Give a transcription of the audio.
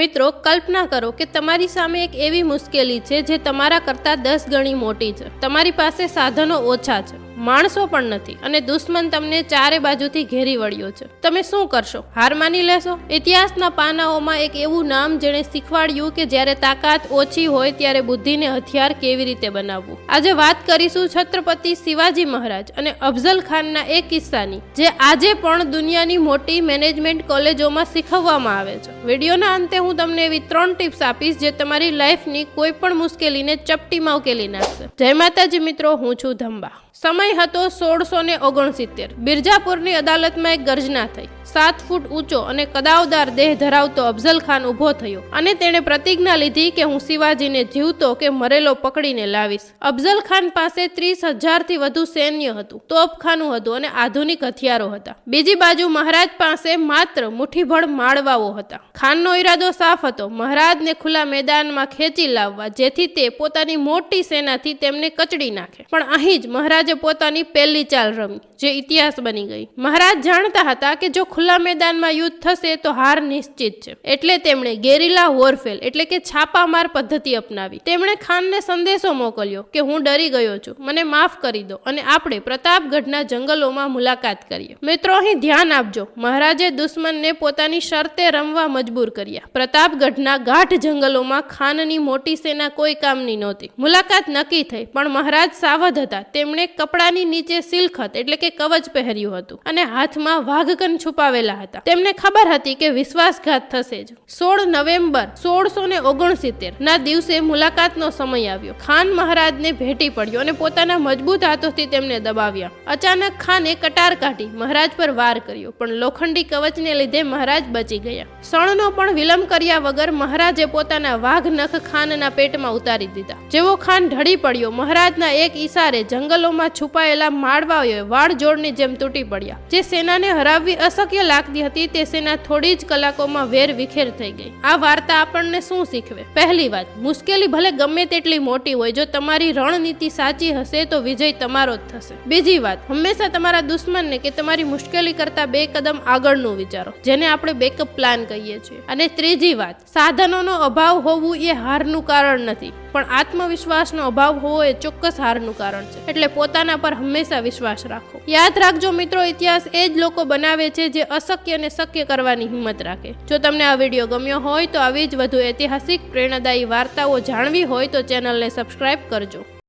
મિત્રો, કલ્પના કરો કે તમારી સામે એક એવી મુશ્કેલી છે જે તમારા કરતાં 10 ગણી મોટી છે. તમારી પાસે સાધનો ઓછા છે, માણસો પણ નથી અને દુશ્મન તમને ચારે બાજુથી ઘેરી વળ્યો છે. તમે શું કરશો? હાર માની લેશો? ઇતિહાસના પાનાઓમાં એક એવું નામ જેણે શીખવાડ્યું કે જ્યારે તાકાત ઓછી હોય ત્યારે બુદ્ધિને હથિયાર કેવી રીતે બનાવવું. આજે વાત કરીશું છત્રપતિ શિવાજી મહારાજ અને અફઝલ ખાનના એ કિસ્સાની, જે આજે પણ દુનિયાની મોટી મેનેજમેન્ટ કોલેજોમાં શીખવવામાં આવે છે. વિડીયોના અંતે હું તમને એવી 3 ટિપ્સ આપીશ જે તમારી લાઈફની કોઈ પણ મુશ્કેલીને ચપટીમાં ઉકેલી નાખશે. જય માતાજી મિત્રો, હું છું ધંબા. સમય હતો 1669. બિરજાપુરની અદાલતમાં એક ગર્જના થઈ. 7 ફૂટ ઊંચો અને કદાવદાર દેહ ધરાવતો અફઝલ ખાન ઊભો થયો અને તેણે પ્રતિજ્ઞા લીધી કે હું શિવાજીને જીવતો કે મરેલો પકડીને લાવીશ. અફઝલ ખાન પાસે 30,000થી વધુ સૈન્ય હતું, તોપખાનું હતું અને આધુનિક હથિયારો હતા. બીજી બાજુ મહારાજ પાસે માત્ર મુઠ્ઠીભર માળવાઓ હતા. ખાનનો ઈરાદો સાફ હતો, મહારાજને ખુલ્લા મેદાનમાં ખેંચી લાવવા, જેથી તે પોતાની મોટી સેનાથી તેમને કચડી નાખે. પણ અહીં જ મહારાજે પોતાની પહેલી ચાલ રમી, જે ઇતિહાસ બની ગઈ. મહારાજ જાણતા હતા કે જો ખુલ્લા મેદાનમાં યુદ્ધ થશે તો હાર નિશ્ચિત છે. એટલે તેમણે ગેરિલા વોરફેલ એટલે કે છાપામાર પદ્ધતિ અપનાવી. તેમણે ખાનને સંદેશો મોકલ્યો કે હું ડરી ગયો છું, મને માફ કરી દો અને આપણે પ્રતાપગઢના જંગલોમાં મુલાકાત કરીએ. મિત્રો, અહીં ધ્યાન આપજો, મહારાજે દુશ્મનને પોતાની શરતે રમવા મજબૂર કર્યા. પ્રતાપગઢના ગાઢ જંગલોમાં ખાનની મોટી સેના કોઈ કામની નહોતી. મુલાકાત નક્કી થઈ, પણ મહારાજ સાવધ હતા. તેમણે કપડાની નીચે સિલખત એટલે કે કવચ પહેર્યું હતું અને હાથમાં વાઘકન છુપાવેલા હતા. તેમને ખબર હતી કે વિશ્વાસઘાત થશે જ. 16 નવેમ્બર 1669 ના દિવસે મુલાકાતનો સમય આવ્યો. ખાન મહારાજને ભેટી પડ્યો અને પોતાના મજબૂત હાથોથી તેમને દબાવ્યા. અચાનક ખાને કટાર કાઢી મહારાજ પર વાર કર્યો, પણ લોખંડી કવચને લીધે મહારાજ બચી ગયા. ક્ષણનો પણ વિલંબ કર્યા વગર મહારાજે પોતાના વાઘ નખ ખાનના પેટમાં ઉતારી દીધા. જેવો ખાન ઢળી પડ્યો, મહારાજના એક ઈશારે જંગલોમાં છુપાયેલા માળવાઓએ વાળજોડની જેમ તૂટી પડ્યા. જે સેનાને હરાવવી અશક્ય લાગતી હતી તે સેના થોડી જ કલાકોમાં વેર વિખેર થઈ ગઈ. આ વાર્તા આપણને શું શીખવે? પહેલી વાત, મુશ્કેલી ભલે ગમે તેટલી મોટી હોય, જો તમારી રણનીતિ સાચી હશે તો વિજય તમારો જ થશે. બીજી વાત, હંમેશા તમારા દુશ્મનને કે તમારી મુશ્કેલી કરતા 2 કદમ આગળનું વિચારો, જેને આપણે બેકઅપ પ્લાન કહીએ છીએ. અને ત્રીજી વાત, સાધનોનો અભાવ હોવું એ હારનું કારણ નથી, પણ આત્મવિશ્વાસનો અભાવ હોવો એ ચોક્કસ હારનું કારણ છે. એટલે પોતાના પર હંમેશા વિશ્વાસ રાખો. યાદ રાખજો મિત્રો, ઇતિહાસ એ જ લોકો બનાવે છે જે અશક્યને શક્ય કરવાની હિંમત રાખે. જો તમને આ વિડીયો ગમ્યો હોય તો આવી જ વધુ ઐતિહાસિક પ્રેરણાદાયી વાર્તાઓ જાણવી હોય તો ચેનલને સબસ્ક્રાઇબ કરજો.